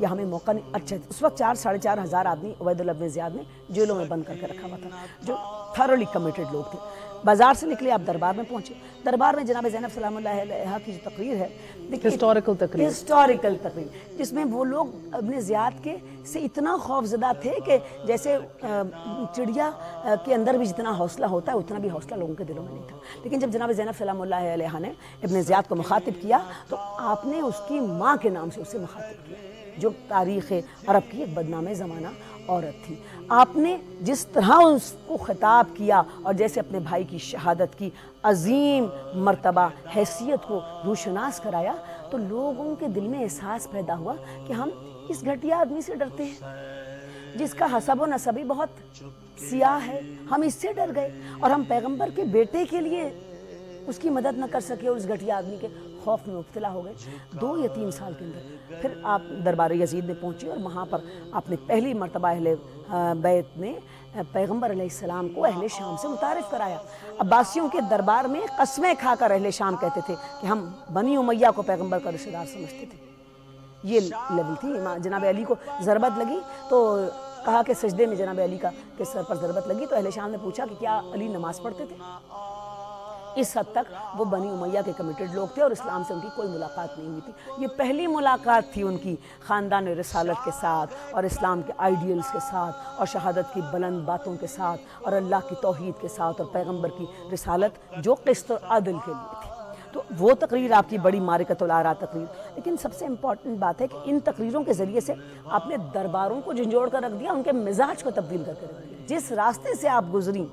یا ہمیں موقع نہیں. اچھا اس وقت 4-4.5 ہزار آدمی عبید اللہ ابن زیاد نے جیلوں میں بند کر کے رکھا ہوا تھا جو تھرولی کمیٹڈ لوگ تھے. بازار سے نکلے آپ دربار میں پہنچے. دربار میں جناب زینب سلام اللہ علیہا کی جو تقریر ہے ہسٹوریکل تقریر جس میں وہ لوگ ابن زیاد کے سے اتنا خوف زدہ تھے کہ جیسے چڑیا کے اندر بھی جتنا حوصلہ ہوتا ہے اتنا بھی حوصلہ لوگوں کے دلوں میں نہیں تھا. لیکن جب جناب زینب سلام اللہ علیہا نے ابن زیاد کو مخاطب کیا تو آپ نے اس کی ماں کے نام سے اسے مخاطب کیا جو تاریخ عرب کی ایک بدنام زمانہ عورت تھی. آپ نے جس طرح اس کو خطاب کیا اور جیسے اپنے بھائی کی شہادت کی عظیم مرتبہ حیثیت کو روشناس کرایا تو لوگوں کے دل میں احساس پیدا ہوا کہ ہم اس گھٹیا آدمی سے ڈرتے ہیں جس کا حسب و نسب ہی بہت سیاہ ہے. ہم اس سے ڈر گئے اور ہم پیغمبر کے بیٹے کے لیے اس کی مدد نہ کر سکے اور اس گھٹیا آدمی کے خوف میں مبتلا ہو گئے. 2 یا 3 سال کے اندر پھر آپ دربار یزید میں پہنچے اور وہاں پر آپ نے پہلی مرتبہ اہل بیت نے پیغمبر علیہ السلام کو اہل شام سے متعارف کرایا. عباسیوں کے دربار میں قسمیں کھا کر اہل شام کہتے تھے کہ ہم بنی امیہ کو پیغمبر کا رشتہ دار سمجھتے تھے. یہ لیول تھی. جناب علی کو ضربت لگی تو کہا کہ سجدے میں جناب علی کے سر پر ضربت لگی تو اہل شام نے پوچھا کہ کیا علی نماز پڑھتے تھے. اس حد تک وہ بنی امیہ کے کمیٹڈ لوگ تھے اور اسلام سے ان کی کوئی ملاقات نہیں ہوئی تھی. یہ پہلی ملاقات تھی ان کی خاندان رسالت کے ساتھ اور اسلام کے آئیڈیلز کے ساتھ اور شہادت کی بلند باتوں کے ساتھ اور اللہ کی توحید کے ساتھ اور پیغمبر کی رسالت جو قسط اور عدل کے لیے تھی. تو وہ تقریر آپ کی بڑی معرکۃ الآراء تقریر. لیکن سب سے امپورٹنٹ بات ہے کہ ان تقریروں کے ذریعے سے آپ نے درباروں کو جھنجھوڑ کر رکھ دیا, ان کے مزاج کو تبدیل کر کے رکھ دیا. جس راستے سے آپ گزریں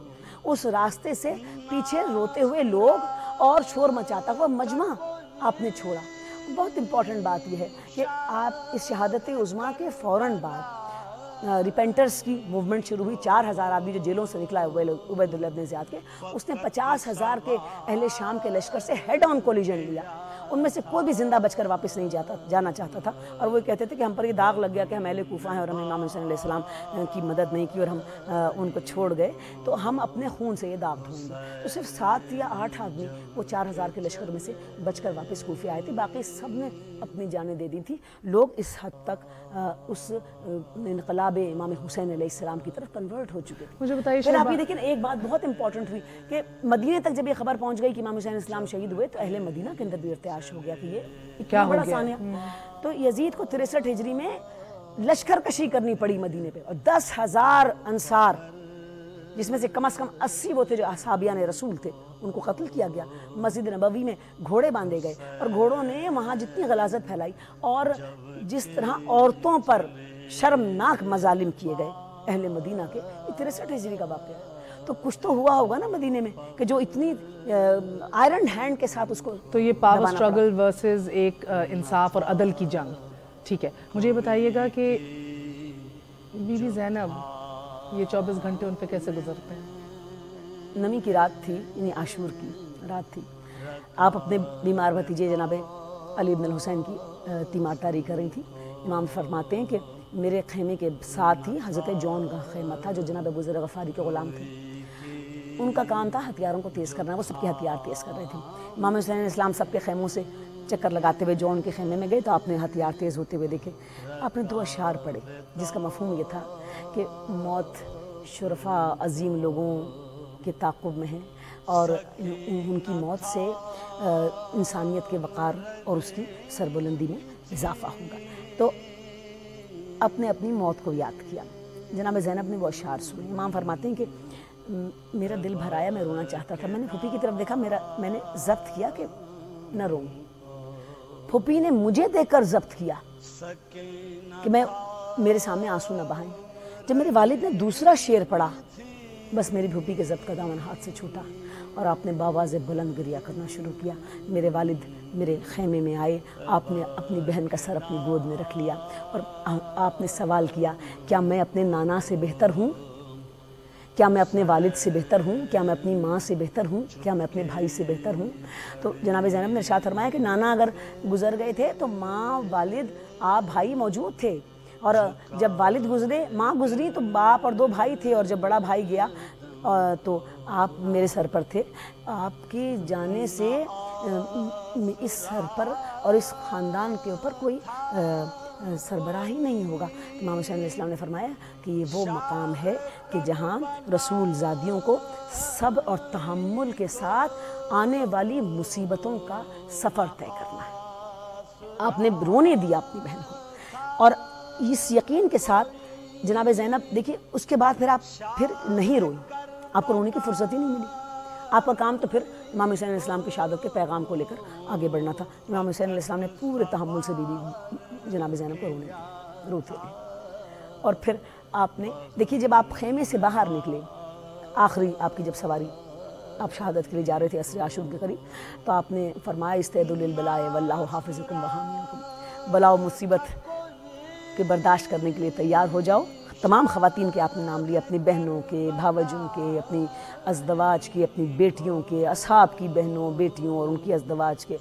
اس راستے سے پیچھے روتے ہوئے لوگ اور شور مچاتا ہوا مجمع آپ نے چھوڑا. بہت امپورٹنٹ بات یہ ہے کہ آپ اس شہادت عظمیٰ کے فوراً بعد ریپینٹرز کی موومنٹ شروع ہوئی. 4,000 آدمی جو جیلوں سے نکلا ہے عبید اللہ ابن زیاد کے, اس نے 50,000 کے اہل شام کے لشکر سے ہیڈ آن کولیجن لیا. ان میں سے کوئی بھی زندہ بچ کر واپس نہیں جانا چاہتا تھا اور وہ کہتے تھے کہ ہم پر یہ داغ لگ گیا کہ ہم اہل کوفہ ہیں اور ہم امام حسین علیہ السلام کی مدد نہیں کی اور ہم ان کو چھوڑ گئے تو ہم اپنے خون سے یہ داغ دھوئیں گے. تو صرف 7 یا 8 آدمی وہ 4,000 کے لشکر میں سے بچ کر واپس کوفے آئے تھے. باقی سب نے اپنی جانیں دے دی تھی. لوگ اس حد تک اس انقلاب امام حسین علیہ السلام کی طرف کنورٹ ہو چکے تھے. مجھے بتائیے پھر آپ یہ دیکھیں ایک بات بہت امپورٹنٹ ہوئی کہ مدینے تک جب یہ خبر پہنچ گئی کہ امام حسین السلام شہید ہوئے تو اہل مدینہ کے اندر بھی ارتعاش ہو گیا کہ یہ کیا بڑا سانیہ. تو یزید کو 63 ہجری میں لشکر کشی کرنی پڑی مدینے پہ اور 10,000 انصار جس میں سے کم از کم 80 وہ تھے جو اصحابیان رسول تھے ان کو قتل کیا گیا. مسجد نبوی میں گھوڑے باندھے گئے اور گھوڑوں نے وہاں جتنی غلاظت پھیلائی اور جس طرح عورتوں پر شرمناک مظالم کیے گئے اہل مدینہ کے, یہ 63 ہجری کا واقعہ ہے. تو کچھ تو ہوا ہوگا نا مدینے میں کہ جو اتنی آئرن ہینڈ کے ساتھ اس کو. تو یہ پاور سٹرگل ورسز ایک انصاف اور عدل کی جنگ. ٹھیک ہے, مجھے یہ بتائیے گا کہ بی بی زینب یہ 24 گھنٹے ان پہ کیسے گزرتے ہیں؟ نمی کی رات تھی, یعنی عاشور کی رات تھی. آپ اپنے بیمار بھتیجے جناب علی بن الحسین کی تیمارداری کر رہی تھی. امام فرماتے ہیں کہ میرے خیمے کے ساتھ ہی حضرت جون کا خیمہ تھا جو جناب ابو ذر غفاری کے غلام تھے. ان کا کام تھا ہتھیاروں کو تیز کرنا, وہ سب کے ہتھیار تیز کر رہے تھے. امام حسین علیہ السلام سب کے خیموں سے چکر لگاتے ہوئے جون کے خیمے میں گئے تو آپ نے ہتھیار تیز ہوتے ہوئے دیکھے. آپ نے 2 اشعار پڑھے جس کا مفہوم یہ تھا کہ موت شرفا عظیم لوگوں کے تعاقب میں ہے اور ان کی موت سے انسانیت کے وقار اور اس کی سربلندی میں اضافہ ہوگا. تو اپنے اپنی موت کو یاد کیا. جناب زینب نے وہ اشعار سنے. امام فرماتے ہیں کہ میرا دل بھر آیا, میں رونا چاہتا تھا. میں نے پھوپھی کی طرف دیکھا, میں نے ضبط کیا کہ نہ روؤں. پھوپھی نے مجھے دیکھ کر ضبط کیا کہ میرے سامنے آنسو نہ بہائیں. جب میرے والد نے دوسرا شعر پڑھا بس میری پھوپھی کے ضبط کا دامن ہاتھ سے چھوٹا اور آپ نے بآواز بلند گریہ کرنا شروع کیا. میرے والد میرے خیمے میں آئے, آپ نے اپنی بہن کا سر اپنی گود میں رکھ لیا اور آپ نے سوال کیا, کیا میں اپنے نانا سے بہتر ہوں؟ کیا میں اپنے والد سے بہتر ہوں؟ کیا میں اپنی ماں سے بہتر ہوں؟ کیا میں اپنے بھائی سے بہتر ہوں؟ تو جناب زینب نے ارشاد فرمایا کہ نانا اگر گزر گئے تھے تو ماں, والد, آپ, بھائی موجود تھے اور جب والد گزرے, ماں گزری تو باپ اور 2 بھائی تھے اور جب بڑا بھائی گیا تو آپ میرے سر پر تھے. آپ کی جانے سے اس سر پر اور اس خاندان کے اوپر کوئی سربراہی نہیں ہوگا۔ امام حسین علیہ السلام نے فرمایا کہ یہ وہ مقام ہے کہ جہاں رسول زادیوں کو صبر اور تحمل کے ساتھ آنے والی مصیبتوں کا سفر طے کرنا ہے۔ آپ نے رونے دیا اپنی بہن کو، اور اس یقین کے ساتھ جناب زینب دیکھیے اس کے بعد پھر نہیں روئی، آپ کو رونے کی فرصت ہی نہیں ملی۔ آپ کا کام تو پھر امام حسین علیہ السلام کی شہادت کے پیغام کو لے کر آگے بڑھنا تھا۔ امام حسین علیہ السلام نے پورے تحمل سے جناب زینب کو رونے دیا، روتے رہے۔ اور پھر آپ نے دیکھیے جب آپ خیمے سے باہر نکلے، آخری آپ کی جب سواری، آپ شہادت کے لیے جا رہے تھے عصر عاشور کے قریب، تو آپ نے فرمایا استعدوا للبلاء واللہ حافظکم وحامیکم، بلا و مصیبت کے برداشت کرنے کے لیے تیار ہو جاؤ۔ تمام خواتین کے آپ نے نام لیے، اپنی بہنوں کے، بھاوجوں کے، اپنی ازدواج کی، اپنی بیٹیوں کے، اصحاب کی بہنوں بیٹیوں اور ان کی ازدواج کے،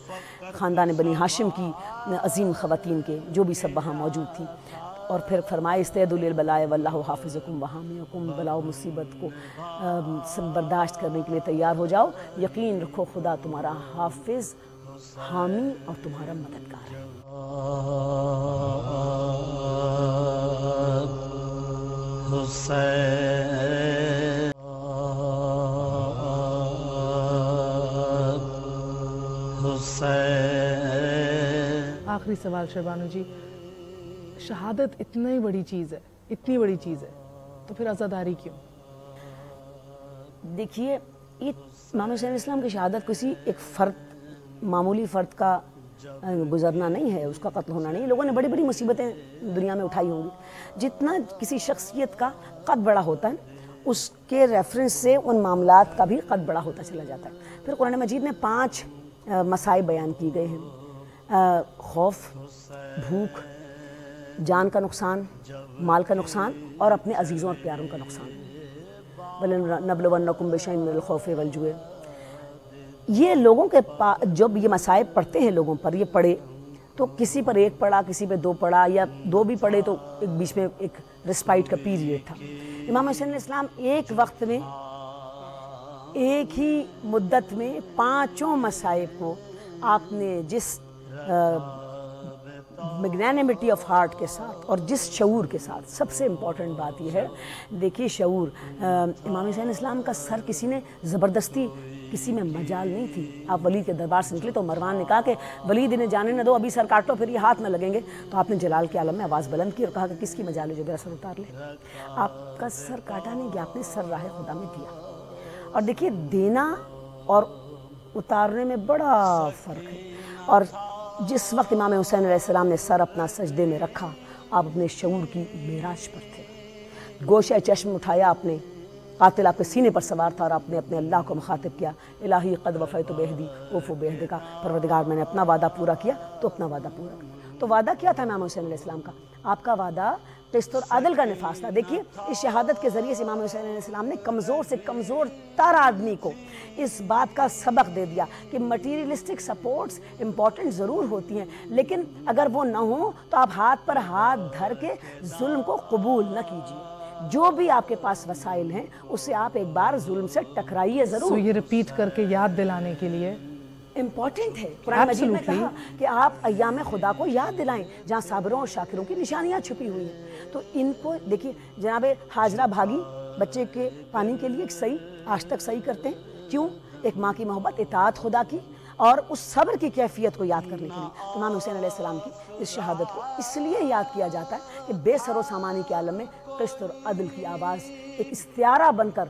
خاندان بنی ہاشم کی عظیم خواتین کے، جو بھی سب وہاں موجود تھیں۔ اور پھر فرمائے استعدوا للبلاء واللہ حافظکم وحامیکم، بلا و مصیبت کو برداشت کرنے کے لیے تیار ہو جاؤ، یقین رکھو خدا تمہارا حافظ، حامی اور تمہارا مددگار ہے۔ آخری سوال شہبانو جی، شہادت اتنی بڑی چیز ہے، اتنی بڑی چیز ہے، تو پھر عزاداری کیوں؟ دیکھیے یہ امام حسین علیہ السلام کی شہادت کسی ایک فرد، معمولی فرد کا گزرنا نہیں ہے، اس کا قتل ہونا نہیں ہے۔ لوگوں نے بڑی بڑی مصیبتیں دنیا میں اٹھائی ہوں گی، جتنا کسی شخصیت کا قد بڑا ہوتا ہے اس کے ریفرنس سے ان معاملات کا بھی قد بڑا ہوتا چلا جاتا ہے۔ پھر قرآن مجید میں 5 مصائب بیان کی گئے ہیں، خوف، بھوک، جان کا نقصان، مال کا نقصان اور اپنے عزیزوں اور پیاروں کا نقصان۔ وَلَنَبْلُوَنَّكُمْ بِشَيْءٍ مِّنَ الْخَوْفِ وَالْجُوعِ، یہ لوگوں کے جب یہ مصائب پڑتے ہیں لوگوں پر، یہ پڑے تو کسی پر 1 پڑا، کسی پہ 2 پڑا، یا 2 بھی پڑے تو ایک بیچ میں ایک رسپائٹ کا پیریڈ تھا۔ امام حسین علیہ السلام ایک وقت میں، ایک ہی مدت میں 5 مصائب کو آپ نے جس میگنینمٹی آف ہارٹ کے ساتھ اور جس شعور کے ساتھ، سب سے امپورٹنٹ بات یہ ہے، دیکھیے شعور، امام حسین اسلام کا سر کسی نے زبردستی، کسی میں مجال نہیں تھی۔ آپ ولید کے دربار سے نکلے تو مروان نے کہا کہ ولید انہیں جانے نہ دو، ابھی سر کاٹ لو پھر یہ ہاتھ نہ لگیں گے، تو آپ نے جلال کے عالم میں آواز بلند کی اور کہا کہ کس کی مجال ہے جو میرا سر اتار لے۔ آپ کا سر کاٹا نہیں گیا، آپ نے سر راہ خدا میں دیا۔ اور دیکھیے دینا اور اتارنے میں بڑا فرق ہے۔ اور جس وقت امام حسین علیہ السلام نے سر اپنا سجدے میں رکھا، آپ اپنے شعور کی معراج پر تھے، گوشہ چشم اٹھایا آپ نے، قاتل آپ کے سینے پر سوار تھا اور آپ نے اپنے اللہ کو مخاطب کیا، الہی قد وفیت بعہدی اوفوا بعہدک کا، پروردگار میں نے اپنا وعدہ پورا کیا تو اپنا وعدہ پورا کیا۔ تو وعدہ کیا تھا امام حسین علیہ السلام کا؟ آپ کا وعدہ قسط اور عدل کا نفاذ تھا۔ دیکھیے اس شہادت کے ذریعے سے امام حسین علیہ السلام نے کمزور سے کمزور تر آدمی کو اس بات کا سبق دے دیا کہ مٹیریلسٹک سپورٹس امپورٹنٹ ضرور ہوتی ہیں، لیکن اگر وہ نہ ہوں تو آپ ہاتھ پر ہاتھ دھر کے ظلم کو قبول نہ کیجیے۔ جو بھی آپ کے پاس وسائل ہیں اس سے آپ ایک بار ظلم سے ٹکرائیے ضرور۔ یہ ریپیٹ کر کے یاد دلانے کے لیے امپورٹنٹ ہے۔ قرآن مجید میں کہا کہ آپ ایام خدا کو یاد دلائیں جہاں صابروں اور شاکروں کی نشانیاں چھپی ہوئی ہیں۔ تو ان کو دیکھیے، جناب ہاجرہ بھاگی بچے کے پانی کے لیے، صحیح آج تک صحیح کرتے ہیں، کیوں؟ ایک ماں کی محبت، اطاعت خدا کی اور اس صبر کی کیفیت کو یاد کرنے کے لیے۔ امام حسین علیہ السلام کی اس شہادت کو اس لیے یاد کیا جاتا ہے کہ بے سر و سامانی کے عالم میں قسط اور عدل کی آواز ایک استعارہ بن کر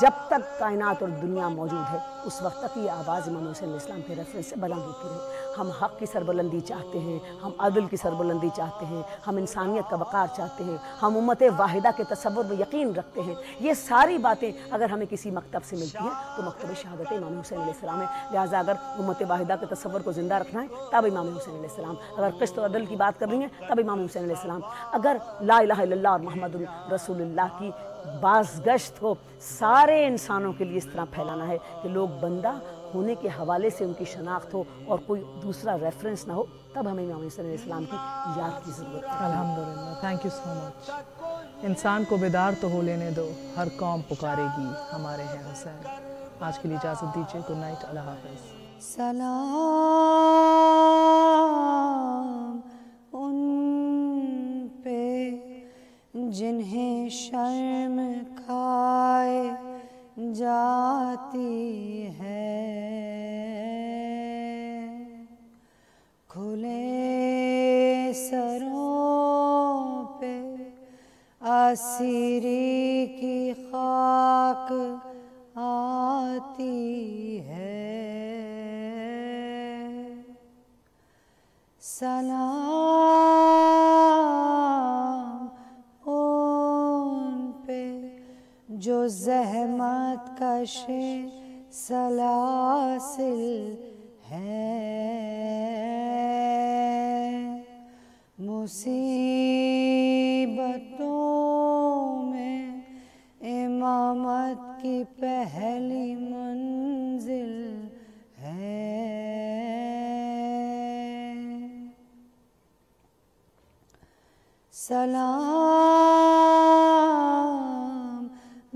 جب تک کائنات اور دنیا موجود ہے اس وقت تک یہ آواز امام حسین علیہ السلام کے ریفرنس سے بلند ہوتی رہے۔ ہم حق کی سربلندی چاہتے ہیں، ہم عدل کی سربلندی چاہتے ہیں، ہم انسانیت کا وقار چاہتے ہیں، ہم امت واحدہ کے تصور میں یقین رکھتے ہیں۔ یہ ساری باتیں اگر ہمیں کسی مکتب سے ملتی ہیں تو مکتب شہادت امام حسین علیہ السلام ہے۔ لہٰذا اگر امت واحدہ کے تصور کو زندہ رکھنا ہے تب امام حسین علیہ السلام، اگر قسط و عدل کی بات کرنی ہے تب امام حسین علیہ السلام، اگر لا الہ الا اللہ اور محمد رسول اللہ کی بازگشت کو سارے انسانوں کے لیے اس طرح پھیلانا ہے کہ لوگ بندہ ہونے کے حوالے سے ان کی شناخت ہو اور کوئی دوسرا ریفرنس نہ ہو، تب ہمیں امام حسین علیہ السلام کی یاد کی ضرورت ہے۔ الحمدللہ، تھینک یو سو مچ۔ انسان کو بیدار تو ہو لینے دو، ہر قوم پکارے گی ہمارے ہیں حسین۔ آج کے لیے اجازت دیجیے، گڈ نائٹ، اللہ حافظ۔ سلام جنہیں شرم کھائے جاتی ہے، کھلے سروں پہ اسیری کی خاک آتی ہے، سلام ان پہ جو زحمت کش سلاسل ہے، مصیبتوں میں امامت کی پہلی منزل ہے، سلام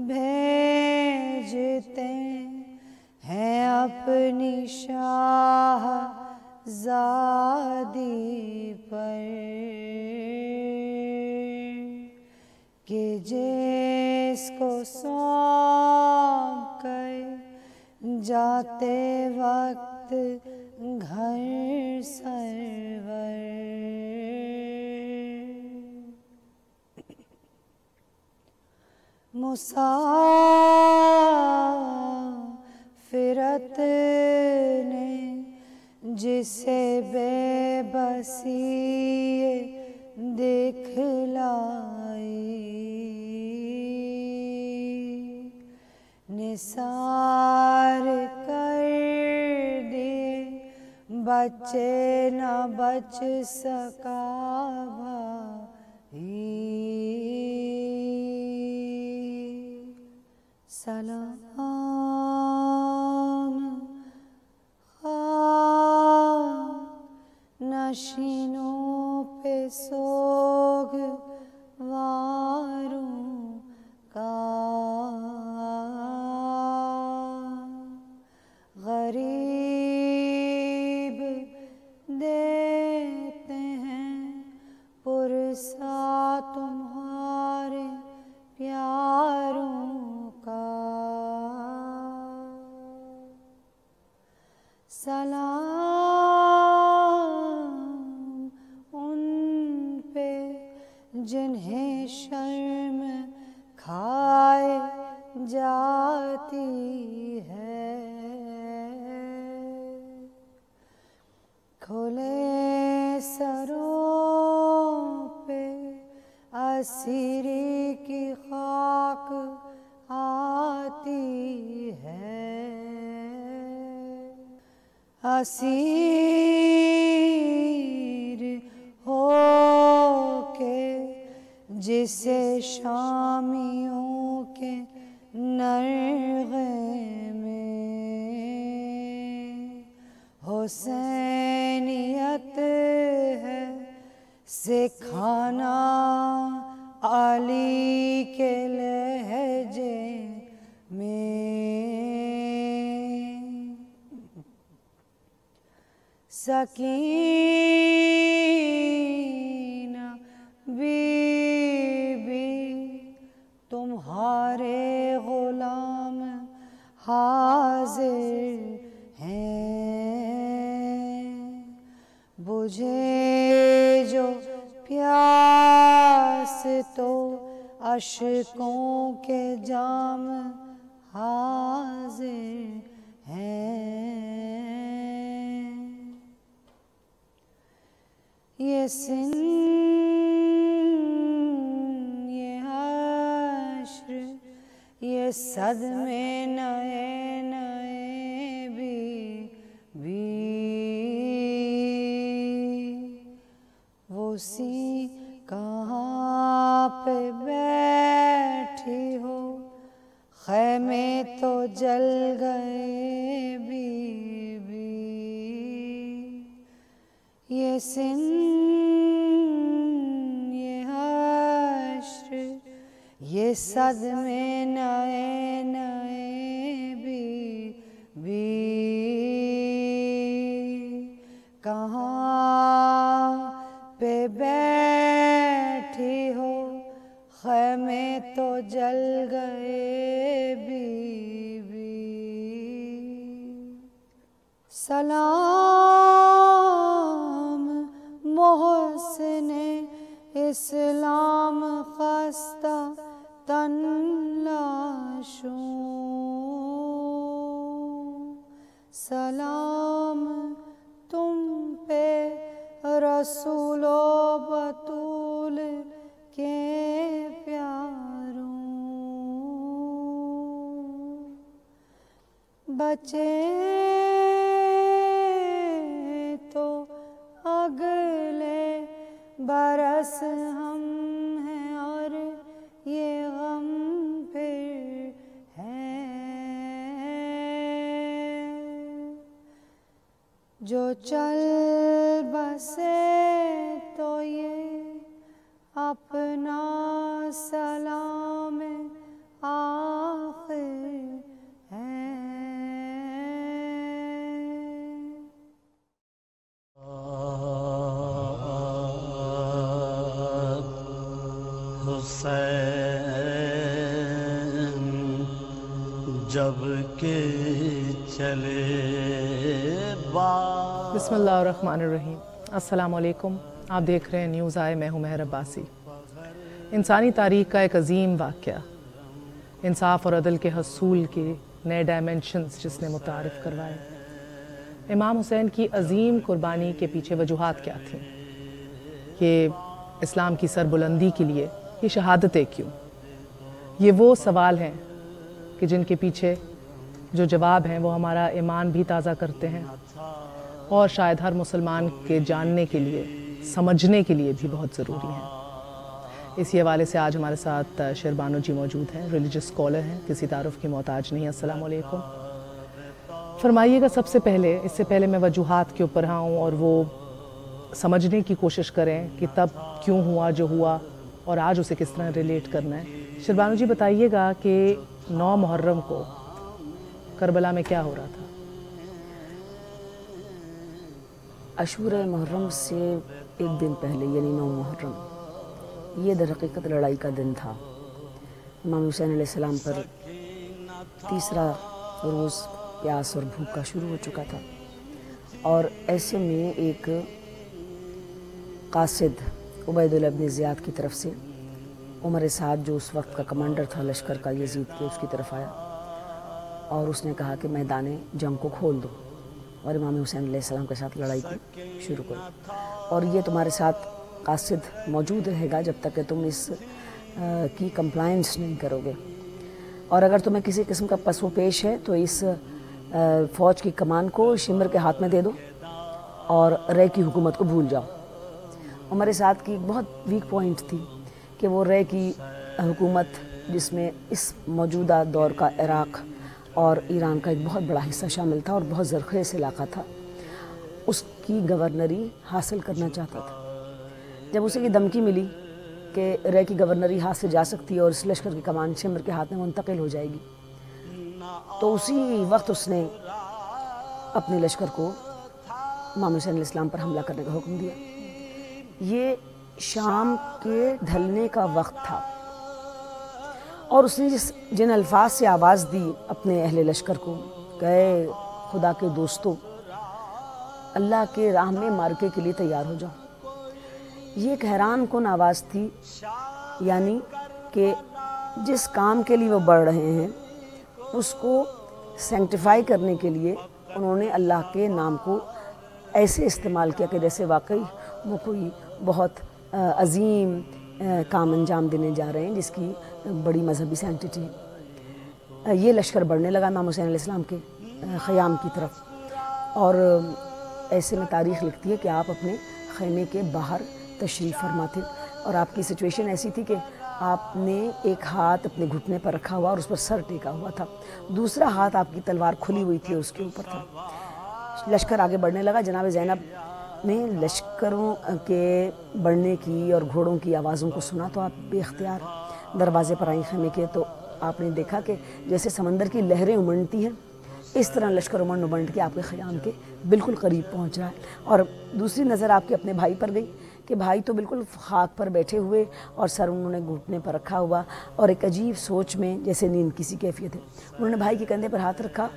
بھیجتے ہیں اپنی شاہزادی پر کہ جس کو سونپ کر جاتے وقت گھر سرور، مسافرت نے جسے بے بسی دکھلائی، نثار کر دیے بچے نہ بچ سکا بھائی، سلام نشینوں پہ سوگواروں کا، غریب دیتے ہیں پرسا تمہارے پیاروں کا، سلام ان پہ جنہیں شرم کھائے جاتی ہے، کھلے سروں پہ اسیری کی خاک آتی ہے، اسیر ہو کے جسے شامیوں کے نرغے میں حسینیت ہے سکھانا علی کے لہجے میں، سکینہ بی بی تمہارے غلام حاضر ہیں، بجھے جو پیاس تو اشکوں کے جام حاضر ہیں، یہ سن یہ حشر یہ صدمے نئے نئے بھی وہ سی کہاں پہ بیٹھی ہو خیمے تو جل گئے بھی یہ سن یہ حشر یہ صدمے نئے نئے بھی کہاں پہ بیٹھی ہو سلام محسن اسلام خستہ تن لاشوں، سلام تم پہ رسول و بطول کے پیاروں، بچے تو اگلے برس ہم ہیں اور یہ غم پھر ہے، جو چل بسے تو یہ اپنا سلام آخر ہے۔ حسین جب کہ چلے بسم اللہ الرحمن الرحیم۔ السلام علیکم، آپ دیکھ رہے ہیں نیوز آئے، میں ہوں مہر عباسی۔ انسانی تاریخ کا ایک عظیم واقعہ، انصاف اور عدل کے حصول کے نئے ڈائمنشنز جس نے متعارف کروائے۔ امام حسین کی عظیم قربانی کے پیچھے وجوہات کیا تھیں؟ یہ اسلام کی سربلندی کے لیے یہ شہادتیں کیوں؟ یہ وہ سوال ہیں کہ جن کے پیچھے جو جواب ہیں وہ ہمارا ایمان بھی تازہ کرتے ہیں، اور شاید ہر مسلمان کے جاننے کے لیے، سمجھنے کے لیے بھی بہت ضروری ہیں۔ اسی حوالے سے آج ہمارے ساتھ شیربانو جی موجود ہیں، ریلیجس اسکالر ہیں، کسی تعارف کی محتاج نہیں۔ السلام علیکم۔ فرمائیے گا، سب سے پہلے، اس سے پہلے میں وجوہات کے اوپر آؤں اور وہ سمجھنے کی کوشش کریں کہ تب کیوں ہوا جو ہوا اور آج اسے کس طرح ریلیٹ کرنا ہے، شیربانو جی بتائیے گا کہ 9 محرم کو کربلا میں کیا ہو رہا تھا؟ عاشورہ محرم سے ایک دن پہلے یعنی 9 محرم، یہ در حقیقت لڑائی کا دن تھا۔ امام حسین علیہ السلام پر تیسرا روز پیاس اور بھوک کا شروع ہو چکا تھا، اور ایسے میں ایک قاصد عبید اللہ بن زیاد کی طرف سے عمر سعد جو اس وقت کا کمانڈر تھا لشکر کا یزید کے، اس کی طرف آیا اور اس نے کہا کہ میدان جنگ کو کھول دو اور امام حسین علیہ السلام کے ساتھ لڑائی کو شروع کرو، اور یہ تمہارے ساتھ قاصد موجود رہے گا جب تک کہ تم اس کی کمپلائنس نہیں کرو گے، اور اگر تمہیں کسی قسم کا پس و پیش ہے تو اس فوج کی کمان کو شمر کے ہاتھ میں دے دو اور رے کی حکومت کو بھول جاؤ۔ عمر سعد کی ایک بہت ویک پوائنٹ تھی کہ وہ رے کی حکومت، جس میں اس موجودہ دور کا عراق اور ایران کا ایک بہت بڑا حصہ شامل تھا اور بہت زرخیز علاقہ تھا، اس کی گورنری حاصل کرنا چاہتا تھا۔ جب اسے یہ دھمکی ملی کہ رے کی گورنری ہاتھ سے جا سکتی ہے اور اس لشکر کی کمان شمر کے ہاتھ میں منتقل ہو جائے گی، تو اسی وقت اس نے اپنے لشکر کو امام حسین علیہ السلام پر حملہ کرنے کا حکم دیا۔ یہ شام کے ڈھلنے کا وقت تھا، اور اس نے جن الفاظ سے آواز دی اپنے اہل لشکر کو کہ اے خدا کے دوستو، اللہ کے راہ میں مارکے کے لیے تیار ہو جاؤ، یہ ایک حیران کن آواز تھی، یعنی کہ جس کام کے لیے وہ بڑھ رہے ہیں اس کو سینکٹیفائی کرنے کے لیے انہوں نے اللہ کے نام کو ایسے استعمال کیا کہ جیسے واقعی وہ کوئی بہت عظیم کام انجام دینے جا رہے ہیں جس کی بڑی مذہبی سینٹیٹی ہے۔ یہ لشکر بڑھنے لگا امام حسین علیہ السلام کے خیام کی طرف، اور ایسے میں تاریخ لکھتی ہے کہ آپ اپنے خیمے کے باہر تشریف فرما تھے، اور آپ کی سچویشن ایسی تھی کہ آپ نے ایک ہاتھ اپنے گھٹنے پر رکھا ہوا اور اس پر سر ٹیکا ہوا تھا، دوسرا ہاتھ آپ کی تلوار کھلی ہوئی تھی اور اس کے اوپر تھا۔ لشکر آگے بڑھنے لگا۔ جناب زینب نے لشکروں کے بڑھنے کی اور گھوڑوں کی آوازوں کو سنا تو آپ بے اختیار دروازے پر آئیں خیمے کے، تو آپ نے دیکھا کہ جیسے سمندر کی لہریں امنڈتی ہیں اس طرح لشکر امنڈ امنڈ کے آپ کے خیام کے بالکل قریب پہنچ رہا ہے، اور دوسری نظر آپ کے اپنے بھائی پر گئی کہ بھائی تو بالکل خاک پر بیٹھے ہوئے اور سر انہوں نے گھٹنے پر رکھا ہوا اور ایک عجیب سوچ میں جیسے نیند کسی کیفیت ہے۔ انہوں نے بھائی کے کندھے پر ہاتھ رکھا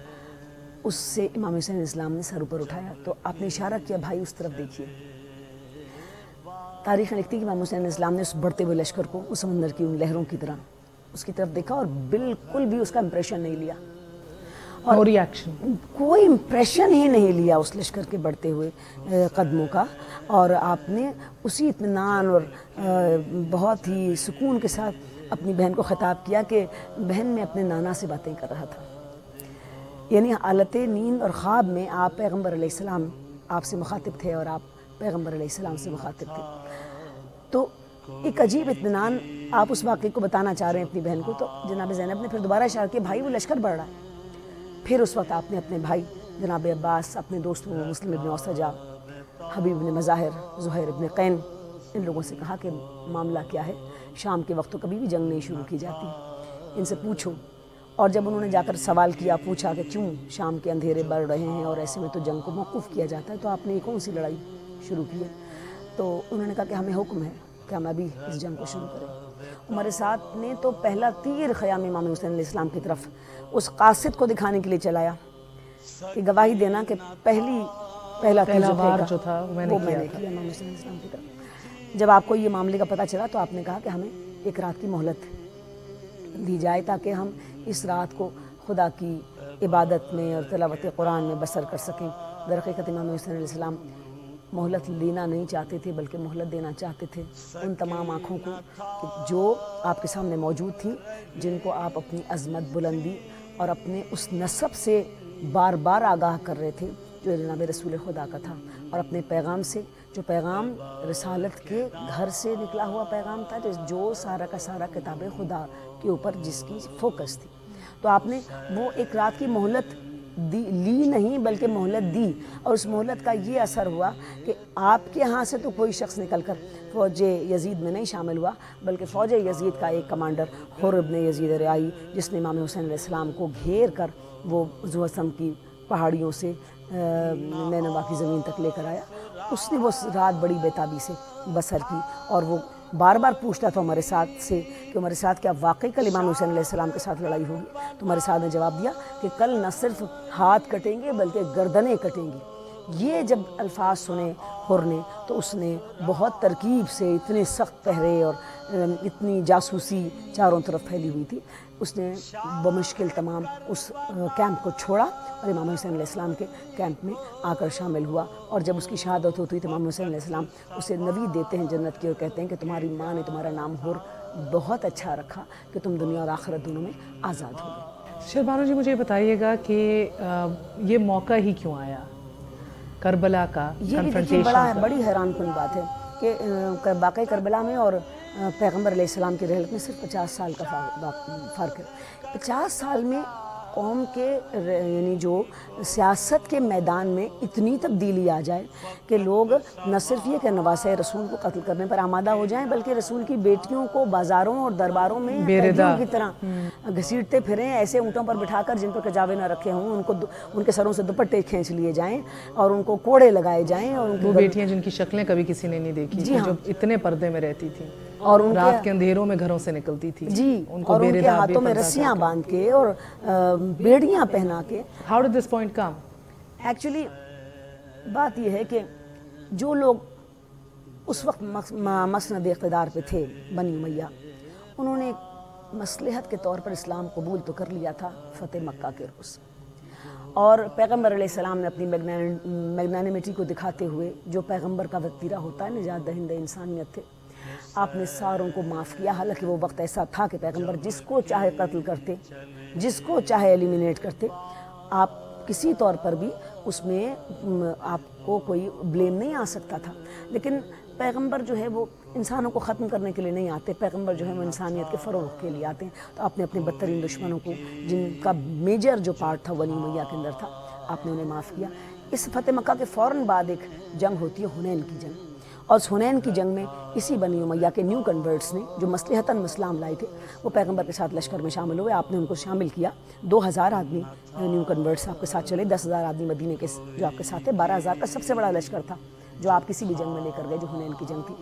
اس سے امام حسین علیہ السلام نے سر اوپر اٹھایا تو آپ نے اشارہ کیا بھائی اس طرف دیکھیے. تاریخ لکھتی ہے کہ امام حسین علیہ السلام نے اس بڑھتے ہوئے لشکر کو اس سمندر کی ان لہروں کی طرح اس کی طرف دیکھا اور بالکل بھی اس کا امپریشن نہیں لیا, اور ریاکشن, کوئی امپریشن ہی نہیں لیا اس لشکر کے بڑھتے ہوئے قدموں کا. اور آپ نے اسی اطمینان اور بہت ہی سکون کے ساتھ اپنی بہن کو خطاب کیا کہ بہن میں اپنے نانا سے باتیں کر رہا تھا. یعنی حالت نیند اور خواب میں آپ پیغمبر علیہ السلام آپ سے مخاطب تھے اور آپ پیغمبر علیہ السلام سے مخاطب تھے. تو ایک عجیب اطمینان آپ اس واقعے کو بتانا چاہ رہے ہیں اپنی بہن کو. تو جناب زینب نے پھر دوبارہ اشارہ کیا بھائی وہ لشکر بڑھ رہا ہے. پھر اس وقت آپ نے اپنے بھائی جناب عباس, اپنے دوستوں مسلم ابن اوسجا, حبیب ابن مظاہر, زہیر ابن قین, ان لوگوں سے کہا کہ معاملہ کیا ہے, شام کے وقت تو کبھی بھی جنگ نہیں شروع کی جاتی, ان سے پوچھو. اور جب انہوں نے جا کر سوال کیا, پوچھا کہ کیوں شام کے اندھیرے بڑھ رہے ہیں اور ایسے میں تو جنگ کو موقوف کیا جاتا ہے, تو آپ نے یہ کون سی لڑائی شروع کی ہے؟ تو انہوں نے کہا کہ ہمیں حکم ہے کہ ہم ابھی اس جنگ کو شروع کریں. عمر سعد نے تو پہلا تیر خیام امام حسین علیہ السلام کی طرف اس قاصد کو دکھانے کے لیے چلایا کہ گواہی دینا کہ پہلا وار جو تھا وہ میں نے کیا امام حسین علیہ السلام کی طرف. جب آپ کو یہ معاملے کا پتہ چلا تو آپ نے کہا کہ ہمیں ایک رات کی مہلت دی جائے تاکہ ہم اس رات کو خدا کی عبادت میں اور تلاوت قرآن میں بسر کر سکیں. در حقیقت امام حسین علیہ السلام مہلت لینا نہیں چاہتے تھے بلکہ مہلت دینا چاہتے تھے ان تمام آنکھوں کو کہ جو آپ کے سامنے موجود تھیں, جن کو آپ اپنی عظمت, بلندی اور اپنے اس نسب سے بار بار آگاہ کر رہے تھے جو جناب رسول خدا کا تھا, اور اپنے پیغام سے, جو پیغام رسالت کے گھر سے نکلا ہوا پیغام تھا, جو سارا کا سارا کتاب خدا کے اوپر جس کی فوکس تھی. تو آپ نے وہ ایک رات کی مہلت لی نہیں بلکہ مہلت دی, اور اس مہلت کا یہ اثر ہوا کہ آپ کے ہاں سے تو کوئی شخص نکل کر فوج یزید میں نہیں شامل ہوا بلکہ فوج یزید کا ایک کمانڈر حر ابن یزید ریائی, جس نے امام حسین علیہ السلام کو گھیر کر وہ ذوحسم کی پہاڑیوں سے نینوا کی زمین تک لے کر آیا, اس نے وہ رات بڑی بیتابی سے بسر کی. اور وہ بار بار پوچھتا تھا عمر سعد سے کہ عمر سعد کیا واقعی کل امام حسین علیہ السلام کے ساتھ لڑائی ہوگی؟ تو عمر سعد نے جواب دیا کہ کل نہ صرف ہاتھ کٹیں گے بلکہ گردنیں کٹیں گی. یہ جب الفاظ سنے حر نے تو اس نے بہت ترکیب سے, اتنے سخت پہرے اور اتنی جاسوسی چاروں طرف پھیلی ہوئی تھی, اس نے بمشکل تمام اس کیمپ کو چھوڑا اور امام حسین علیہ السلام کے کیمپ میں آ کر شامل ہوا. اور جب اس کی شہادت ہوتی ہے تو امام حسین علیہ السلام اسے نوید دیتے ہیں جنت کی اور کہتے ہیں کہ تمہاری ماں نے تمہارا نام حر بہت اچھا رکھا کہ تم دنیا اور آخرت دونوں میں آزاد ہو گئے. شہربانو جی مجھے بتائیے گا کہ یہ موقع ہی کیوں آیا کربلا کا؟ یہ بھی دیکھیے بڑی حیران کن بات ہے کہ واقعہ کربلا میں اور پیغمبر علیہ السلام کی رحلت میں صرف 50 سال کا فرق ہے. 50 سال میں قوم کے یعنی جو سیاست کے میدان میں اتنی تبدیلی آ جائے کہ لوگ نہ صرف یہ کہ نواسۂ رسول کو قتل کرنے پر آمادہ ہو جائیں بلکہ رسول کی بیٹیوں کو بازاروں اور درباروں میں قیدیوں کی طرح گھسیٹتے پھریں, ایسے اونٹوں پر بٹھا کر جن پر کجاوے نہ رکھے ہوں ان کے سروں سے دوپٹے کھینچ لیے جائیں اور ان کو کوڑے لگائے جائیں. اور وہ بیٹیاں جن کی شکلیں کبھی کسی نے نہیں دیکھی, جو اتنے پردے میں رہتی تھیں اور رات کے اندھیروں میں گھروں سے نکلتی تھی, اور ان کے ہاتھوں میں رسیاں باندھ کے اور بیڑیاں پہنا کے. How did this point come? Actually بات یہ ہے کہ جو لوگ اس وقت مسند اقتدار پہ تھے بنی امیہ, انہوں نے مصلحت کے طور پر اسلام قبول تو کر لیا تھا فتح مکہ کے روز, اور پیغمبر علیہ السلام نے اپنی میگنانیمیٹی کو دکھاتے ہوئے, جو پیغمبر کا وتیرہ ہوتا ہے, نجات دہندہ انسانیت تھے, آپ نے ساروں کو معاف کیا. حالانکہ وہ وقت ایسا تھا کہ پیغمبر جس کو چاہے قتل کرتے, جس کو چاہے ایلیمینیٹ کرتے, آپ کسی طور پر بھی اس میں آپ کو کوئی بلیم نہیں آ سکتا تھا. لیکن پیغمبر جو ہے وہ انسانوں کو ختم کرنے کے لیے نہیں آتے, پیغمبر جو ہے وہ انسانیت کے فروغ کے لیے آتے ہیں. تو آپ نے اپنے بدترین دشمنوں کو, جن کا میجر جو پارٹ تھا بنی امیہ کے اندر تھا, آپ نے انہیں معاف کیا. اس فتح مکہ کے فوراً بعد ایک جنگ ہوتی ہے حنین کی جنگ, اور اس حنین کی جنگ میں اسی بنی امیہ کے نیو کنورٹس نے جو مصلحتاً اسلام لائے تھے وہ پیغمبر کے ساتھ لشکر میں شامل ہوئے. آپ نے ان کو شامل کیا. 2000 آدمی نیو کنورٹس آپ کے ساتھ چلے, 10,000 آدمی مدینے کے جو آپ کے ساتھ تھے, 12,000 کا سب سے بڑا لشکر تھا جو آپ کسی بھی جنگ میں لے کر گئے، جو حنین کی جنگ تھی۔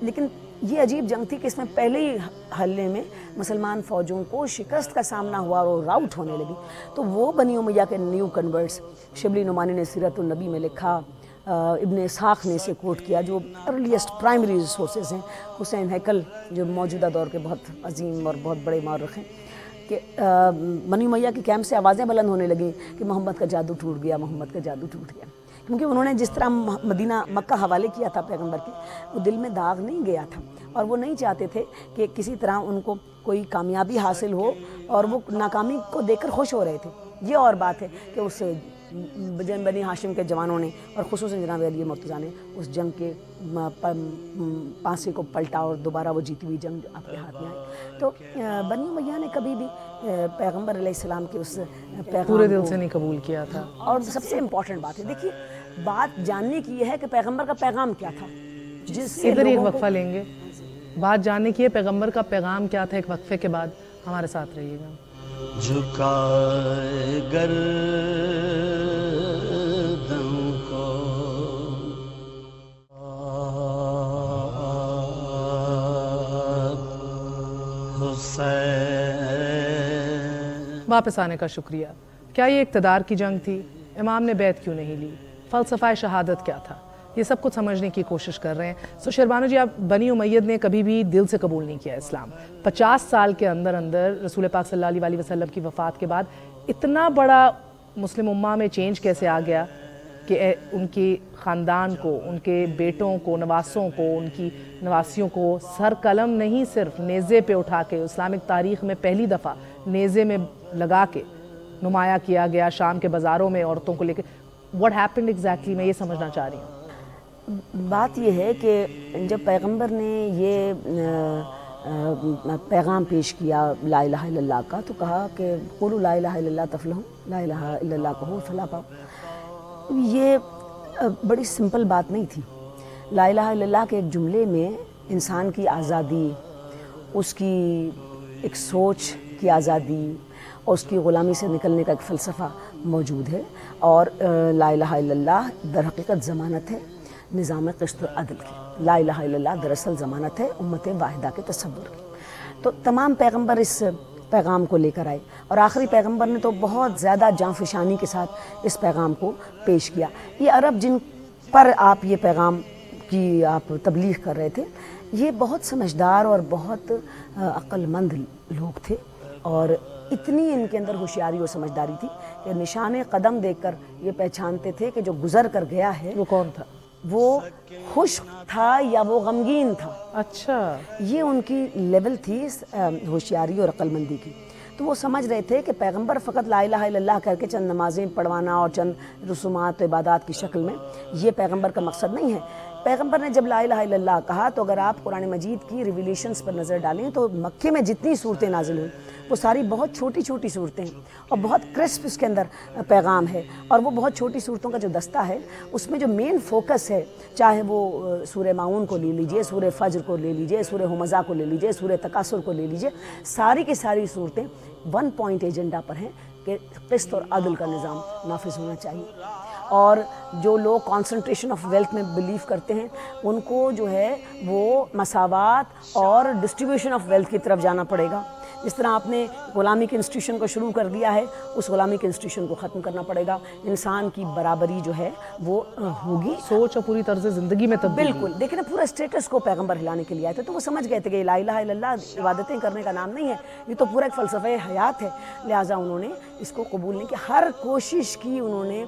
لیکن یہ عجیب جنگ تھی کہ اس میں پہلے ہی حملے میں مسلمان فوجوں کو شکست کا سامنا ہوا اور وہ راؤٹ ہونے لگی۔ تو وہ بنی امیہ کے نیو کنورٹس، شبلی نعمانی نے سیرت النبی میں لکھا، ابن اسحاق نے اسے کوٹ کیا، جو ارلیسٹ پرائمری ریسورسز ہیں، حسین ہیکل جو موجودہ دور کے بہت عظیم اور بہت بڑے مورخ ہیں، کہ بنی امیہ کے کیمپ سے آوازیں بلند ہونے لگیں کہ محمد کا جادو ٹوٹ گیا، محمد کا جادو ٹوٹ گیا، کیونکہ انہوں نے جس طرح مدینہ مکہ حوالے کیا تھا پیغمبر کے، وہ دل میں داغ نہیں گیا تھا، اور وہ نہیں چاہتے تھے کہ کسی طرح ان کو کوئی کامیابی حاصل ہو، اور وہ ناکامی کو دیکھ کر خوش ہو رہے تھے۔ یہ اور بات ہے کہ اس بنی ہاشم کے جوانوں نے اور خصوصاً جناب علی مرتضیٰ نے اس جنگ کے پانسے کو پلٹا اور دوبارہ وہ جیتی ہوئی جنگ آپ کے ہاتھ میں آئی۔ تو بنی امیہ نے کبھی بھی پیغمبر علیہ السلام کے اس پیغام پورے دل سے نہیں قبول کیا تھا۔ اور سب سے امپورٹنٹ بات ہے، دیکھیے بات جاننے کی یہ ہے کہ پیغمبر کا پیغام کیا تھا، جس سے ادھر ایک وقفہ لیں گے، بات جاننے کی ہے پیغمبر کا پیغام کیا تھا۔ ایک وقفے کے بعد ہمارے ساتھ رہیے گا۔ جھکائے گردن کو حسین۔ واپس آنے کا شکریہ۔ کیا یہ اقتدار کی جنگ تھی؟ امام نے بیعت کیوں نہیں لی؟ فلسفہ شہادت کیا تھا؟ یہ سب کچھ سمجھنے کی کوشش کر رہے ہیں۔ سو شیربانو جی، آپ بنی امیہ نے کبھی بھی دل سے قبول نہیں کیا اسلام۔ 50 سال کے اندر رسول پاک صلی اللہ علیہ وسلم کی وفات کے بعد اتنا بڑا مسلم امہ میں چینج کیسے آ گیا کہ ان کے خاندان کو، ان کے بیٹوں کو، نواسوں کو، ان کی نواسیوں کو سر قلم نہیں صرف نیزے پہ اٹھا کے اسلامک تاریخ میں پہلی دفعہ نیزے میں لگا کے نمایاں کیا گیا شام کے بازاروں میں عورتوں کو لے کے؟ واٹ ہیپنڈ ایگزیکٹلی، میں یہ سمجھنا چاہ رہی ہوں۔ بات یہ ہے کہ جب پیغمبر نے یہ پیغام پیش کیا لا الہ الا اللہ کا، تو کہا کہ قولوا لا الہ الا اللہ تفلحوا، لا الہ الا اللہ کہو فلاح پاؤ۔ یہ بڑی سمپل بات نہیں تھی۔ لا الہ الا اللہ کے ایک جملے میں انسان کی آزادی، اس کی ایک سوچ کی آزادی اور اس کی غلامی سے نکلنے کا ایک فلسفہ موجود ہے، اور لا الہ الا اللہ در حقیقت ضمانت ہے نظام قسط اور عدل کی۔ لا الہ الا اللہ دراصل ضمانت ہے امت واحدہ کے تصور کی۔ تو تمام پیغمبر اس پیغام کو لے کر آئے، اور آخری پیغمبر نے تو بہت زیادہ جانفشانی کے ساتھ اس پیغام کو پیش کیا۔ یہ عرب جن پر آپ یہ پیغام کی آپ تبلیغ کر رہے تھے، یہ بہت سمجھدار اور بہت عقل مند لوگ تھے، اور اتنی ان کے اندر ہوشیاری اور سمجھداری تھی کہ نشان قدم دیکھ کر یہ پہچانتے تھے کہ جو گزر کر گیا ہے وہ کون تھا، وہ خوش تھا یا وہ غمگین تھا۔ اچھا، یہ ان کی لیول تھی ہوشیاری اور عقل مندی کی۔ تو وہ سمجھ رہے تھے کہ پیغمبر فقط لا الہ الا اللہ کر کے چند نمازیں پڑھوانا اور چند رسومات و عبادات کی شکل میں، یہ پیغمبر کا مقصد نہیں ہے۔ پیغمبر نے جب لا الہ الا اللہ کہا، تو اگر آپ قرآن مجید کی ریویلیشنز پر نظر ڈالیں تو مکے میں جتنی صورتیں نازل ہوئیں وہ ساری بہت چھوٹی چھوٹی صورتیں ہیں، اور بہت کرسپ اس کے اندر پیغام ہے، اور وہ بہت چھوٹی صورتوں کا جو دستہ ہے اس میں جو مین فوکس ہے، چاہے وہ سورہ ماعون کو لے لیجئے، سورہ فجر کو لے لیجئے، سورہ ہمزہ کو لے لیجئے، سورہ تکاثر کو لے لیجئے، ساری کی ساری صورتیں ون پوائنٹ ایجنڈا پر ہیں کہ قسط اور عدل کا نظام نافذ ہونا چاہیے۔ اور جو لوگ کانسنٹریشن آف ویلتھ میں بلیو کرتے ہیں، ان کو جو ہے وہ مساوات اور ڈسٹریبیوشن آف ویلتھ کی طرف جانا پڑے گا۔ جس طرح آپ نے غلامی کے انسٹیٹیوشن کو شروع کر دیا ہے، اس غلامی کے انسٹیٹیوشن کو ختم کرنا پڑے گا۔ انسان کی برابری جو ہے وہ ہوگی، سوچ اور پوری طرز زندگی میں تبدیلی۔ بالکل، دیکھیں نا پورا اسٹیٹس کو پیغمبر ہلانے کے لیے آئے تھے، تو وہ سمجھ گئے تھے کہ لا الہ الا اللہ عبادتیں کرنے کا نام نہیں ہے، یہ تو پورا ایک فلسفہ حیات ہے۔ لہٰذا انہوں نے اس کو قبول نہیں کیا۔ ہر کوشش کی انہوں نے،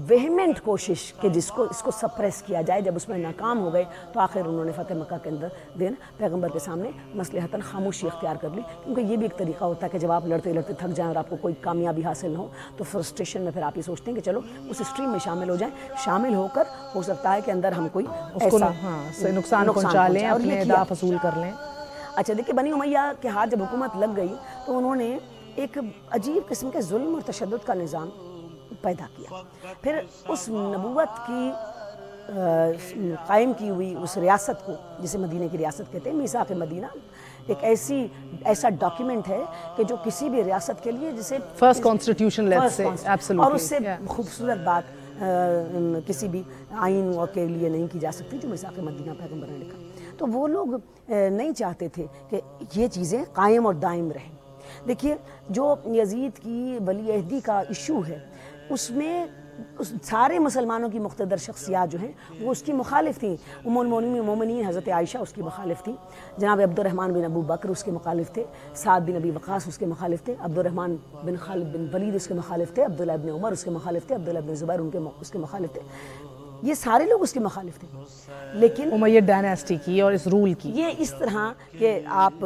وہیمنٹ کوشش کہ اس کو سپریس کیا جائے۔ جب اس میں ناکام ہو گئے تو آخر انہوں نے فتح مکہ کے اندر دن پیغمبر کے سامنے مصلحتاً خاموشی اختیار کر لی، کیونکہ یہ بھی ایک طریقہ ہوتا ہے کہ جب آپ لڑتے لڑتے تھک جائیں اور آپ کو کوئی کامیابی حاصل نہ ہو تو فرسٹریشن میں پھر آپ یہ سوچتے ہیں کہ چلو اس اسٹریم میں شامل ہو جائیں، شامل ہو کر ہو سکتا ہے کہ اندر ہم کوئی ایسا نقصان پہنچا لیں، اپنے اہداف حصول کر لیں۔ اچھا دیکھیں، بنی امیہ کے ہاتھ جب حکومت لگ گئی تو انہوں نے ایک عجیب قسم کے ظلم اور تشدد کا نظام پیدا کیا۔ پھر اس نبوت کی قائم کی ہوئی اس ریاست کو، جسے مدینہ کی ریاست کہتے ہیں، میثاق مدینہ، ایک ایسا ڈاکیومنٹ ہے کہ جو کسی بھی ریاست کے لیے جسے فرسٹ کانسٹیٹیوشن، لیٹس سے، اور اس سے خوبصورت بات کسی بھی آئین کے لیے نہیں کی جا سکتی جو میثاق مدینہ پیغمبر نے لکھا. تو وہ لوگ نہیں چاہتے تھے کہ یہ چیزیں قائم اور دائم رہیں. دیکھیے جو یزید کی ولی عہدی کا ایشو ہے اس میں سارے مسلمانوں کی مقتدر شخصیات جو ہیں وہ اس کی مخالف تھیں. ام المومنین حضرت عائشہ اس کی مخالف تھیں, جناب عبد الرحمن بن ابو بکر اس کے مخالف تھے, سعد بن ابی وقاص اس کے مخالف تھے, عبد الرحمن بن خالد بن ولید اس کے مخالف تھے, عبداللہ بن عمر اس کے مخالف تھے, عبداللہ بن زبیر اس کے مخالف تھے. یہ سارے لوگ اس کے مخالف تھے. لیکن امیہ ڈائناسٹی کی اور اس رول کی یہ اس طرح کہ آپ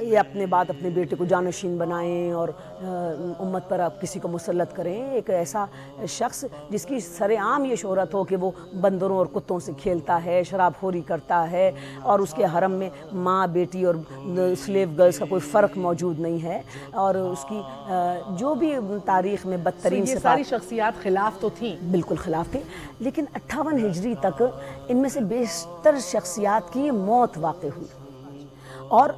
یہ اپنے بعد اپنے بیٹے کو جانشین بنائیں اور امت پر آپ کسی کو مسلط کریں, ایک ایسا شخص جس کی سر عام یہ شہرت ہو کہ وہ بندروں اور کتوں سے کھیلتا ہے, شراب خوری کرتا ہے, اور اس کے حرم میں ماں بیٹی اور سلیو گرلز کا کوئی فرق موجود نہیں ہے, اور اس کی جو بھی تاریخ میں بدترین یہ ساری شخصیات خلاف تو تھیں, بالکل خلاف تھے. لیکن 58 ہجری تک ان میں سے بیشتر شخصیات کی موت واقع ہوئی. اور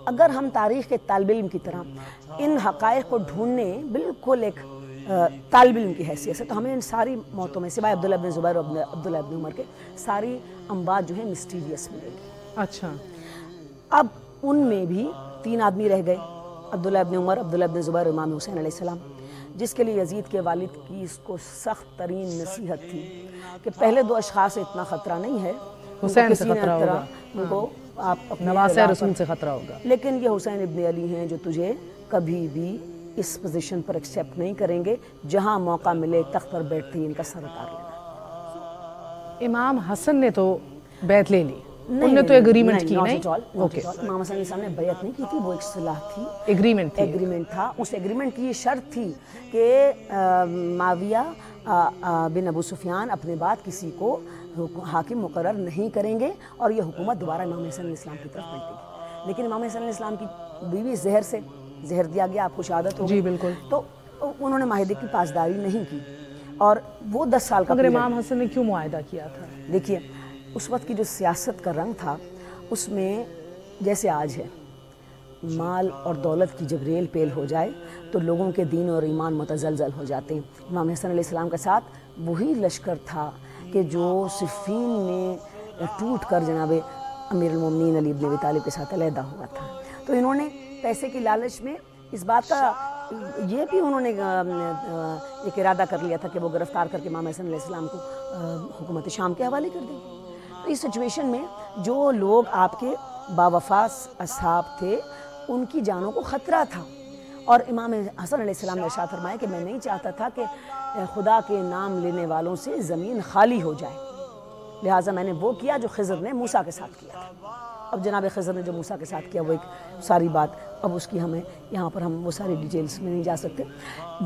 اگر ہم تاریخ کے طالب علم کی طرح ان حقائق کو ڈھونڈنے بالکل ایک طالب علم کی حیثیت سے, تو ہمیں ان ساری موتوں میں سوائے عبداللہ بن زبیر اور عبداللہ بن عمر کے ساری اموات جو ہیں مسٹیریس ملے گی. اچھا, اب ان میں بھی 3 آدمی رہ گئے, عبداللہ بن عمر, عبداللہ بن زبیر اور امام حسین علیہ السلام, جس کے لیے یزید کے والد کی اس کو سخت ترین نصیحت تھی کہ پہلے 2 اشخاص سے اتنا خطرہ نہیں ہے, حسین سے خطرہ ہوگا, ان کو آپ اپنے نواسہ رسول سے خطرہ ہوگا, لیکن یہ حسین ابن علی ہیں جو تجھے کبھی بھی اس پوزیشن پر ایکسیپٹ نہیں کریں گے, جہاں موقع ملے تخت پر بیٹھتے ہی ان کا سر اتار لینا. امام حسن نے تو بیعت لے لی, انہوں نے تو ایگریمنٹ کی نہیں. امام حسن علیہ السلام نے بیعت نہیں کی تھی, وہ ایک صلاح تھی, ایگریمنٹ تھا. اس ایگریمنٹ کی یہ شرط تھی کہ معاویہ بن ابو سفیان اپنے بعد کسی کو حاکم مقرر نہیں کریں گے, اور یہ حکومت دوبارہ امام حسن علیہ السلام کی طرف پلٹے گی. لیکن امام حسن علیہ السلام کی بیوی زہر دیا گیا, آپ کو شہادت ہو گئی. جی بالکل. تو انہوں نے معاہدے کی پاسداری نہیں کی, اور وہ 10 سال کا. مگر امام حسن نے کیوں معاہدہ کیا تھا؟ دیکھیے اس وقت کی جو سیاست کا رنگ تھا اس میں جیسے آج ہے, مال اور دولت کی جب ریل پیل ہو جائے تو لوگوں کے دین اور ایمان متزلزل ہو جاتے ہیں. امام حسن علیہ السلام کے ساتھ وہی لشکر تھا کہ جو صفین میں ٹوٹ کر جناب امیر المومنین علی بن ابی طالب کے ساتھ علیحدہ ہوا تھا. تو انہوں نے پیسے کی لالچ میں اس بات کا یہ بھی انہوں نے ایک ارادہ کر لیا تھا کہ وہ گرفتار کر کے امام حسن علیہ السلام کو حکومت شام کے حوالے کر دیں. تو اس سچویشن میں جو لوگ آپ کے باوفا اصحاب تھے ان کی جانوں کو خطرہ تھا, اور امام حسن علیہ السلام نے ارشاد فرمایا کہ میں نہیں چاہتا تھا کہ خدا کے نام لینے والوں سے زمین خالی ہو جائے, لہٰذا میں نے وہ کیا جو خضر نے موسیٰ کے ساتھ کیا تھا. اب جناب خضر نے جو موسیٰ کے ساتھ کیا وہ ایک ساری بات, اب اس کی ہمیں یہاں پر ہم وہ ساری ڈیٹیلز میں نہیں جا سکتے.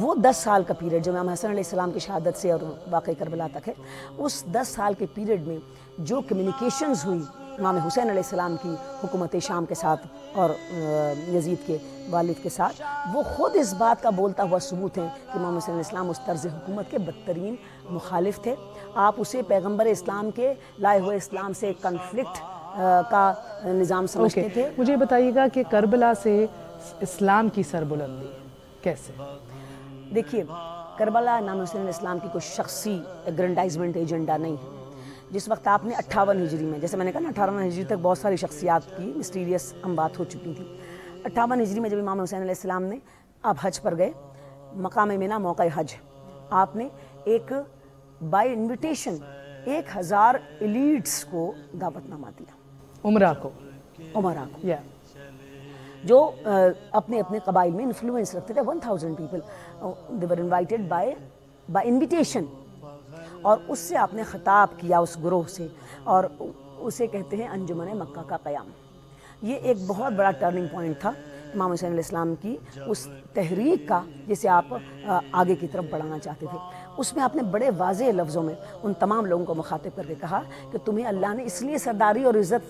وہ 10 سال کا پیریڈ جو امام حسن علیہ السلام کی شہادت سے اور واقعہ کربلا تک ہے, اس 10 سال کے پیریڈ میں جو کمیونیکیشنز ہوئی امام حسین علیہ السلام کی حکومت شام کے ساتھ اور یزید کے والد کے ساتھ, وہ خود اس بات کا بولتا ہوا ثبوت ہے کہ امام حسین علیہ السلام اس طرز حکومت کے بدترین مخالف تھے. آپ اسے پیغمبر اسلام کے لائے ہوئے اسلام سے کنفلکٹ کا نظام سمجھتے تھے. مجھے بتائیے گا کہ کربلا سے اسلام کی سربلندی کیسے؟ دیکھیے کربلا امام حسین علیہ السلام کی کوئی شخصی اگرینڈائزمنٹ ایجنڈا نہیں ہے. جس وقت آپ نے 58 ہجری میں, جیسے میں نے کہا نا 58 ہجری تک بہت ساری شخصیات کی مسٹیریس اموات ہو چکی تھی. 58 ہجری میں جب امام حسین علیہ السلام نے آپ حج پر گئے, مقام مینا موقع حج, آپ نے ایک بائی انویٹیشن 1000 ایلیٹس کو دعوت نامہ دیا, عمرہ کو, جو اپنے اپنے قبائل میں انفلوئنس رکھتے تھے. 1000 people they were invited by invitation, اور اس سے آپ نے خطاب کیا اس گروہ سے, اور اسے کہتے ہیں انجمن مکہ کا قیام. یہ ایک بہت بڑا ٹرننگ پوائنٹ تھا امام حسین علیہ السلام کی اس تحریک کا جسے آپ آگے کی طرف بڑھانا چاہتے تھے. اس میں آپ نے بڑے واضح لفظوں میں ان تمام لوگوں کو مخاطب کر کے کہا کہ تمہیں اللہ نے اس لیے سرداری اور عزت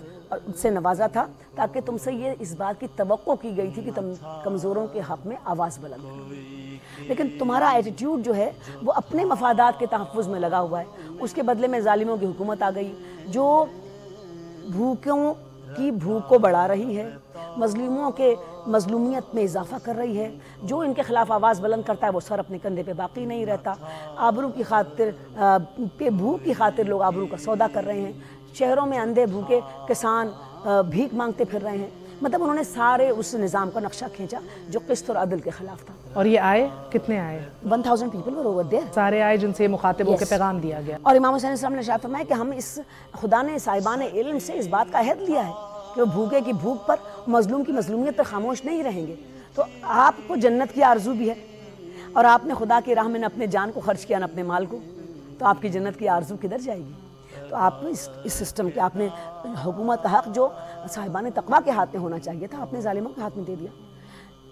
سے نوازا تھا تاکہ تم سے یہ اس بات کی توقع کی گئی تھی کہ تم کمزوروں کے حق میں آواز بلند کرو, لیکن تمہارا ایٹیٹیوڈ جو ہے وہ اپنے مفادات کے تحفظ میں لگا ہوا ہے. اس کے بدلے میں ظالموں کی حکومت آ گئی جو بھوکوں کی بھوک کو بڑھا رہی ہے, مظلوموں کے مظلومیت میں اضافہ کر رہی ہے. جو ان کے خلاف آواز بلند کرتا ہے وہ سر اپنے کندھے پہ باقی نہیں رہتا. آبرو کی خاطر بھوک کی خاطر لوگ آبرو کا سودا کر رہے ہیں. شہروں میں اندھے بھوکے کسان بھیک مانگتے پھر رہے ہیں. مطلب انہوں نے سارے اس نظام کا نقشہ کھینچا جو قسط اور عدل کے خلاف تھا. اور یہ آئے کتنے آئے؟ 1000 people were over there. سارے آئے جن سے مخاطب ہو کے پیغام دیا گیا. اور امام حسین علیہ السلام نے ارشاد فرمایا کہ ہم اس خدا نے صاحبان علم سے اس بات کا عہد لیا ہے کہ وہ بھوکے کی بھوک پر، مظلوم کی مظلومیت پر خاموش نہیں رہیں گے. تو آپ کو جنت کی آرزو بھی ہے اور آپ نے خدا کی راہ میں نہ اپنے جان کو خرچ کیا نہ اپنے مال کو، تو آپ کی جنت کی آرزو کدھر جائے گی؟ تو آپ اس سسٹم کے آپ نے حکومت کا حق جو صاحبان تقویٰ کے ہاتھ میں ہونا چاہیے تھا آپ نے ظالموں کے ہاتھ میں دے دیا.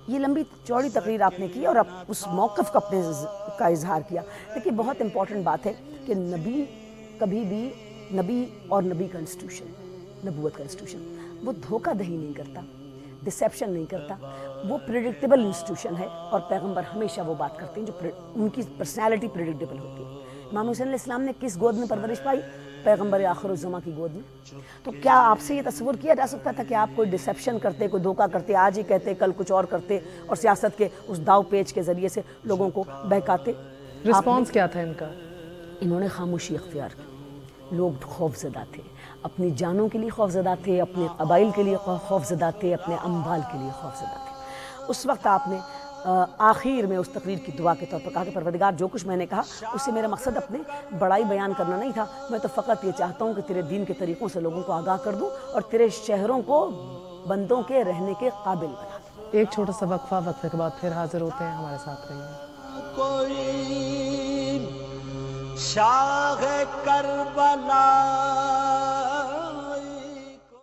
یہ لمبی چوڑی تقریر آپ نے کی اور اب اس موقف کا اظہار کیا. لیکن بہت امپورٹنٹ بات ہے کہ نبی کبھی بھی نبی اور نبی کا انسٹیٹیوشن، نبوت کا انسٹیٹیوشن، وہ دھوکہ دہی نہیں کرتا، ڈسیپشن نہیں کرتا. وہ پریڈکٹیبل انسٹیٹیوشن ہے اور پیغمبر ہمیشہ وہ بات کرتے ہیں جو ان کی پرسنالٹی پریڈکٹیبل ہوتی ہے. امام حسین علیہ السلام نے کس گود میں پرورش پائی؟ پیغمبر آخر الزماں کی گود میں. تو کیا آپ سے یہ تصور کیا جا سکتا تھا کہ آپ کوئی ڈسیپشن کرتے، کوئی دھوکہ کرتے، آج ہی کہتے کل کچھ اور کرتے اور سیاست کے اس داؤ پیچ کے ذریعے سے لوگوں کو بہکاتے؟ رسپانس کیا تھا ان کا؟ انہوں نے خاموشی اختیار کی. لوگ خوف زدہ تھے، اپنی جانوں کے لیے خوف زدہ تھے، اپنے قبائل کے لیے خوف زدہ تھے، اپنے اموال کے لیے خوف زدہ تھے. اس وقت آپ نے آخر میں اس تقریر کی دعا کے طور پر کہا کہ پروردگار جو کچھ میں نے کہا اس سے میرا مقصد اپنے بڑائی بیان کرنا نہیں تھا، میں تو فقط یہ چاہتا ہوں کہ تیرے دین کے طریقوں سے لوگوں کو آگاہ کر دوں اور تیرے شہروں کو بندوں کے رہنے کے قابل بنا دوں. ایک چھوٹا سا وقفے کے بعد پھر حاضر ہوتے ہیں، ہمارے ساتھ رہیے. کوئی شاہ کربلا